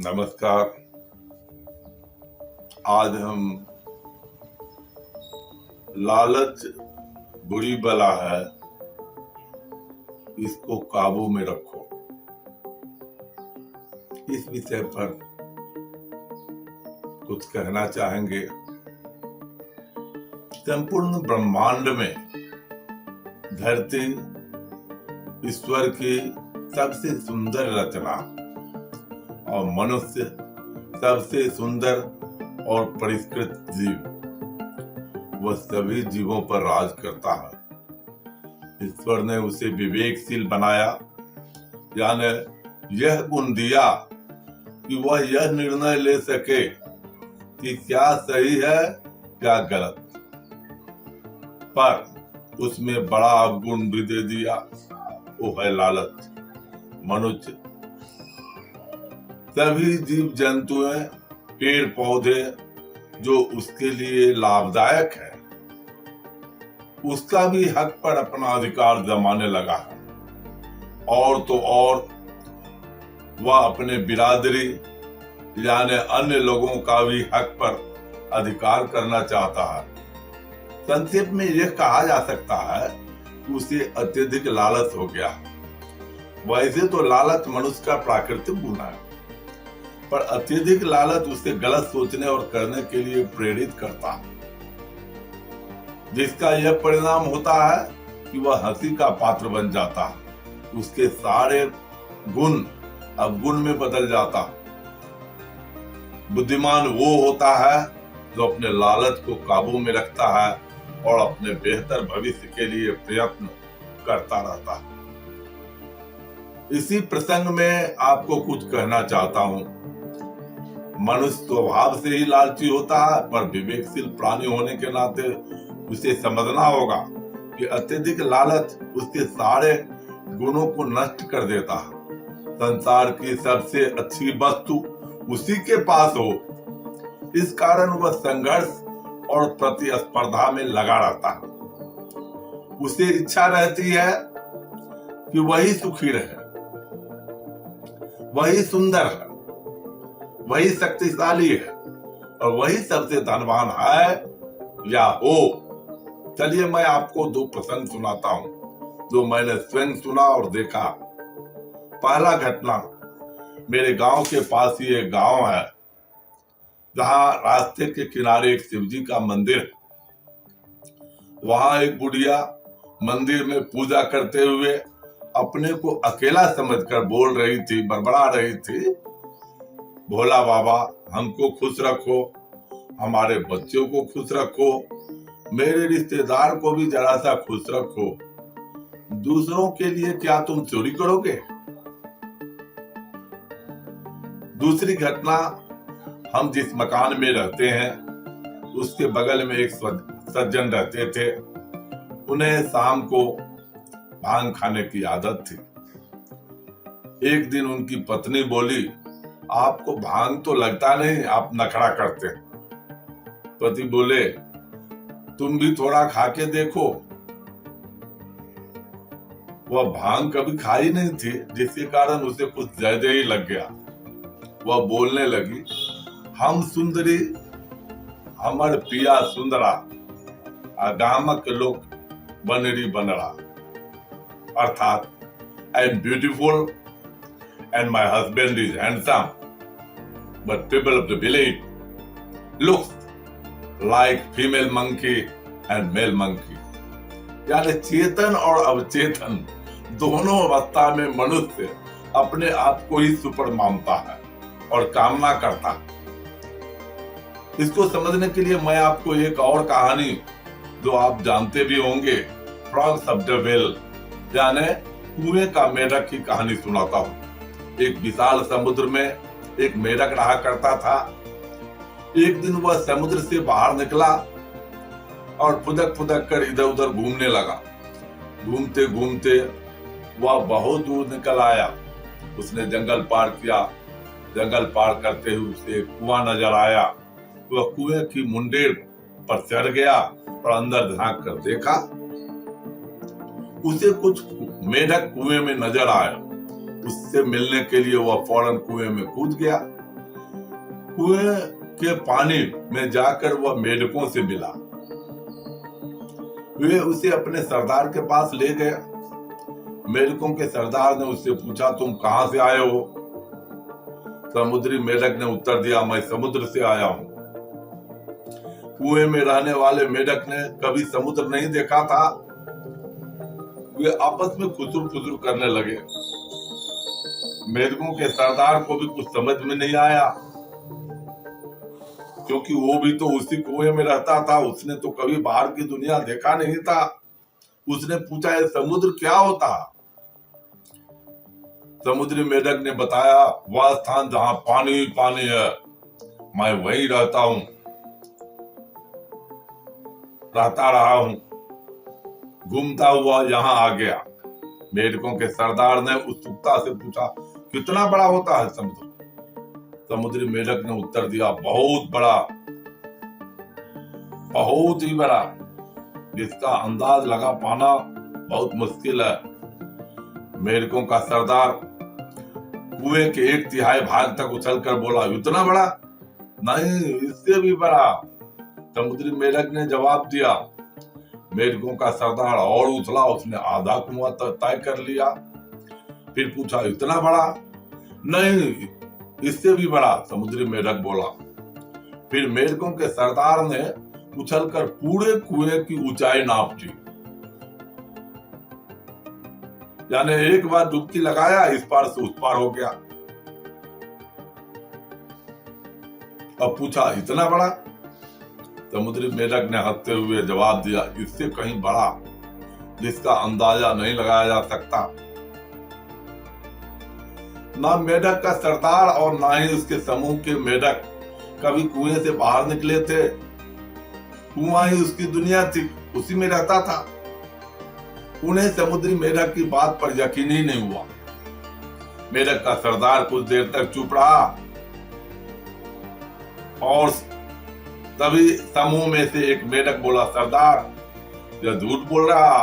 नमस्कार। आज हम लालच बुरी बला है, इसको काबू में रखो, इस विषय पर कुछ कहना चाहेंगे। संपूर्ण ब्रह्मांड में धरती ईश्वर की सबसे सुंदर रचना और मनुष्य सबसे सुंदर और परिष्कृत जीव, वह सभी जीवों पर राज करता है। ईश्वर ने उसे विवेकशील बनाया, यानी यह गुण दिया कि वह यह निर्णय ले सके कि क्या सही है क्या गलत। पर उसमें बड़ा अवगुण भी दे दिया, वो है लालच। मनुष्य, सभी जीव जंतु हैं, पेड़ पौधे जो उसके लिए लाभदायक है, उसका भी हक पर अपना अधिकार जमाने लगा है। और तो और वह अपने बिरादरी यानी अन्य लोगों का भी हक पर अधिकार करना चाहता है। संक्षेप में यह कहा जा सकता है कि उसे अत्यधिक लालच हो गया। वैसे तो लालच मनुष्य का प्राकृतिक गुण है, पर अत्यधिक लालच उसे गलत सोचने और करने के लिए प्रेरित करता है, जिसका यह परिणाम होता है कि वह हंसी का पात्र बन जाता है। उसके सारे गुण अवगुण में बदल जाता। बुद्धिमान वो होता है जो अपने लालच को काबू में रखता है और अपने बेहतर भविष्य के लिए प्रयत्न करता रहता है। इसी प्रसंग में आपको कुछ कहना चाहता हूं। मनुष्य स्वभाव से ही लालची होता है, पर विवेकशील प्राणी होने के नाते उसे समझना होगा कि अत्यधिक लालच उसके सारे गुणों को नष्ट कर देता है। संसार की सबसे अच्छी वस्तु उसी के पास हो, इस कारण वह संघर्ष और प्रतिस्पर्धा में लगा रहता है। उसे इच्छा रहती है कि वही सुखी रहे, वही सुंदर है, वही शक्तिशाली है और वही सबसे धनवान है या हो। चलिए मैं आपको दो प्रसंग सुनाता हूं जो मैंने स्वयं सुना और देखा। पहला घटना, मेरे गांव के पास ही एक गांव है जहां रास्ते के किनारे एक शिवजी का मंदिर है। वहां एक बुढ़िया मंदिर में पूजा करते हुए अपने को अकेला समझकर बोल रही थी, बड़बड़ा रही थी, भोला बाबा हमको खुश रखो, हमारे बच्चों को खुश रखो, मेरे रिश्तेदार को भी जरा सा खुश रखो, दूसरों के लिए क्या तुम चोरी करोगे। दूसरी घटना, हम जिस मकान में रहते हैं उसके बगल में एक सज्जन रहते थे। उन्हें शाम को भांग खाने की आदत थी। एक दिन उनकी पत्नी बोली, आपको भांग तो लगता नहीं, आप नखरा करते। पति बोले, तुम भी थोड़ा खा के देखो। वह भांग कभी खाई नहीं थी, जिसके कारण उसे कुछ ज्यादा ही लग गया। वह बोलने लगी, हम सुंदरी हमर पिया सुंदरा गामक लोक बनरी बनरा, अर्थात I am beautiful and my husband is handsome, but people of the village look like female monkey and male monkey। यानी चेतन और अवचेतन दोनों अवस्था में मनुष्य अपने आप को ही सुपर मानता है और कामना करता है। इसको समझने के लिए मैं आपको एक और कहानी जो आप जानते भी होंगे, फ्रॉग्स ऑफ द वेल यानी कुएं का मेढक की कहानी सुनाता हूँ। एक विशाल समुद्र में एक मेढक रहा करता था। एक दिन वह समुद्र से बाहर निकला और फुदक फुदक कर इधर उधर घूमने लगा। घूमते घूमते वह बहुत दूर निकल आया। उसने जंगल पार किया। जंगल पार करते हुए उसे एक कुआं नजर आया। वह कुएं की मुंडेर पर चढ़ गया और अंदर झांक कर देखा। उसे कुछ मेढक कुएं में नजर आया। उससे मिलने के लिए वह फौरन कुएं में कूद गया। कुएं के पानी में जाकर वह मेढकों से मिला। वे उसे अपने सरदार के पास ले गए। मेढकों के सरदार ने उससे पूछा, तुम कहां से आए हो? समुद्री मेढक ने उत्तर दिया, मैं समुद्र से आया हूं। कुएं में रहने वाले मेढक ने कभी समुद्र नहीं देखा था। वे आपस में खुसुर फुसुर करने लगे। मेढकों के सरदार को भी कुछ समझ में नहीं आया, क्योंकि वो भी तो उसी कुएं में रहता था। उसने तो कभी बाहर की दुनिया देखा नहीं था। उसने पूछा, ये समुद्र क्या होता? समुद्री मेढक ने बताया, वह स्थान जहां पानी ही पानी है, मैं वहीं रहता रहा हूं, घूमता हुआ यहाँ आ गया। मेढकों के सरदार ने उत्सुकता से पूछा, कितना बड़ा होता है समुद्र? समुद्री मेढक ने उत्तर दिया, बहुत बड़ा, बहुत ही बड़ा, जिसका अंदाज लगा पाना बहुत मुश्किल है। मेढकों का सरदार कुएं के 1/3 भाग तक उछलकर बोला, इतना बड़ा? नहीं, इससे भी बड़ा, समुद्री मेढक ने जवाब दिया। मेढकों का सरदार और उछला। उसने आधा कुआं तय कर लिया। फिर पूछा, इतना बड़ा? नहीं, इससे भी बड़ा, समुद्री मेढक बोला। फिर मेढकों के सरदार ने उछलकर पूरे कुएं की ऊंचाई नाप ली। यानी एक बार डुबकी लगाया, इस पार से उस पार हो गया। अब पूछा, इतना बड़ा? समुद्री मेढक ने हंसते हुए जवाब दिया, इससे कहीं बड़ा, जिसका अंदाजा नहीं लगाया जा सकता। ना मेढक का सरदार और ना ही उसके समूह के मेढक कभी कुएं से बाहर निकले थे। कुआं ही उसकी दुनिया थी, उसी में रहता था। उन्हें समुद्री मेढक की बात पर यकीन ही नहीं हुआ। मेढक का सरदार कुछ देर तक चुप रहा और तभी समूह में से एक मेढक बोला, सरदार, यह झूठ बोल रहा,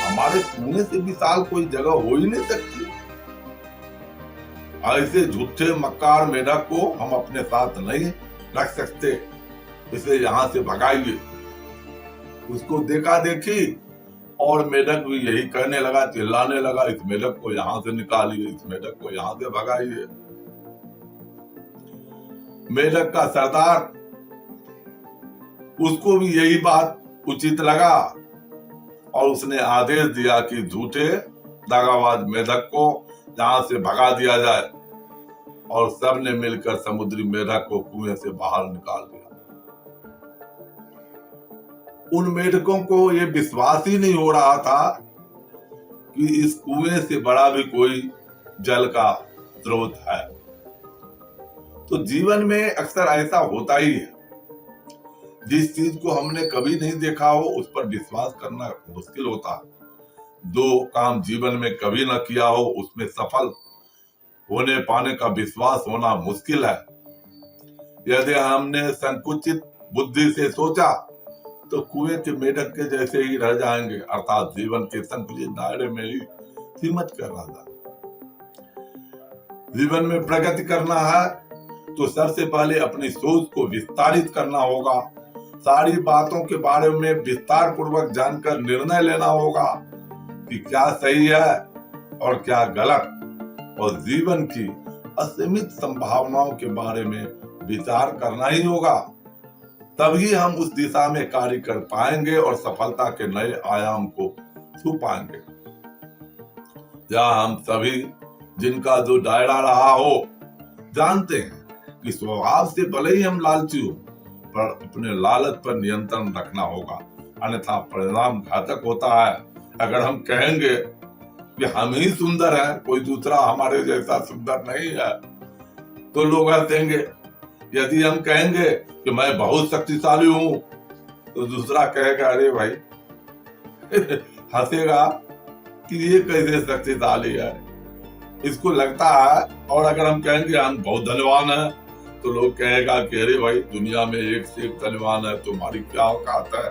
हमारे कुएं से विशाल कोई जगह हो ही नहीं सकती। ऐसे झूठे मक्कार मेढक को हम अपने साथ नहीं रख सकते, इसे यहाँ से भगाइए। उसको देखा देखी और मेढक भी यही कहने लगा, चिल्लाने लगा, इस मेढक को यहाँ से निकालिए, इस मेढक को यहाँ से भगाइए। मेढक का सरदार, उसको भी यही बात उचित लगा और उसने आदेश दिया कि झूठे दागाबाज मेढक को यहाँ से भगा दिया जाए, और सबने मिलकर समुद्री मेढक को कुएं से बाहर निकाल दिया। उन मेढकों को यह विश्वास ही नहीं हो रहा था कि इस कुएं से बड़ा भी कोई जल का स्रोत है। तो जीवन में अक्सर ऐसा होता ही है, जिस चीज को हमने कभी नहीं देखा हो उस पर विश्वास करना मुश्किल होता है। जो काम जीवन में कभी न किया हो उसमें सफल होने पाने का विश्वास होना मुश्किल है। यदि हमने संकुचित बुद्धि से सोचा तो कुएं के मेढक के जैसे ही रह जाएंगे, अर्थात जीवन के संकुचित दायरे में ही सीमित कर रहा था। जीवन में प्रगति करना है तो सबसे पहले अपनी सोच को विस्तारित करना होगा। सारी बातों के बारे में विस्तार पूर्वक जानकर निर्णय लेना होगा कि क्या सही है और क्या गलत, और जीवन की असीमित संभावनाओं के बारे में विचार करना ही होगा। तभी हम उस दिशा में कार्य कर पाएंगे और सफलता के नए आयाम को छू पाएंगे। जहाँ हम सभी, जिनका जो दायरा रहा हो, जानते हैं कि स्वभाव से भले ही हम लालची हो, पर अपने लालच पर नियंत्रण रखना होगा, अन्यथा परिणाम घातक होता है। अगर हम कहेंगे कि हम ही सुंदर हैं, कोई दूसरा हमारे जैसा सुंदर नहीं है, तो लोग हंसेंगे। यदि हम कहेंगे कि मैं बहुत शक्तिशाली हूं, तो दूसरा कहेगा, अरे भाई हंसेगा कि ये कैसे शक्तिशाली है, इसको लगता है। और अगर हम कहेंगे हम बहुत धनवान हैं, तो लोग कहेगा कि अरे भाई दुनिया में एक से एक धनवान है, तुम्हारी क्या औकात है।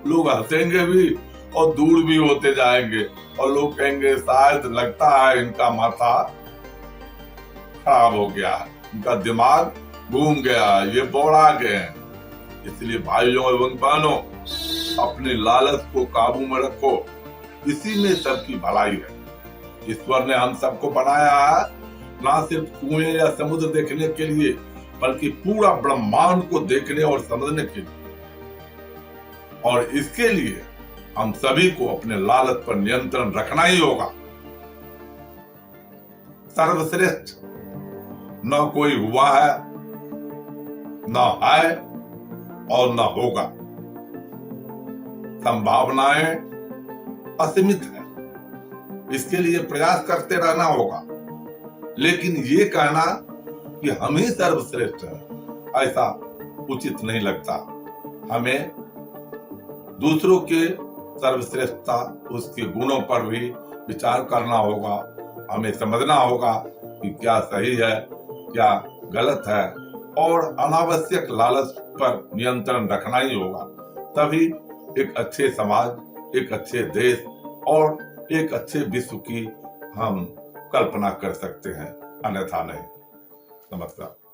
लोग हंसेंगे भी और दूर भी होते जाएंगे, और लोग कहेंगे शायद लगता है इनका माथा खराब हो गया है, उनका दिमाग घूम गया, ये बौड़ा गए हैं। इसलिए भाइयों एवं बहनों, अपने लालच को काबू में रखो, इसी में सबकी भलाई है। ईश्वर ने हम सबको बनाया है ना सिर्फ कुएं या समुद्र देखने के लिए, बल्कि पूरा ब्रह्मांड को देखने और समझने के लिए। और इसके लिए हम सभी को अपने लालच पर नियंत्रण रखना ही होगा। सर्वश्रेष्ठ न कोई हुआ है, न है और न होगा। संभावनाएं असीमित है, इसके लिए प्रयास करते रहना होगा। लेकिन ये कहना कि हम ही सर्वश्रेष्ठ हैं, ऐसा उचित नहीं लगता। हमें दूसरों के सर्वश्रेष्ठता, उसके गुणों पर भी विचार करना होगा। हमें समझना होगा कि क्या सही है, क्या गलत है, और अनावश्यक लालच पर नियंत्रण रखना ही होगा। तभी एक अच्छे समाज, एक अच्छे देश और एक अच्छे विश्व की हम कल्पना कर सकते हैं, अन्यथा नहीं। नमस्कार।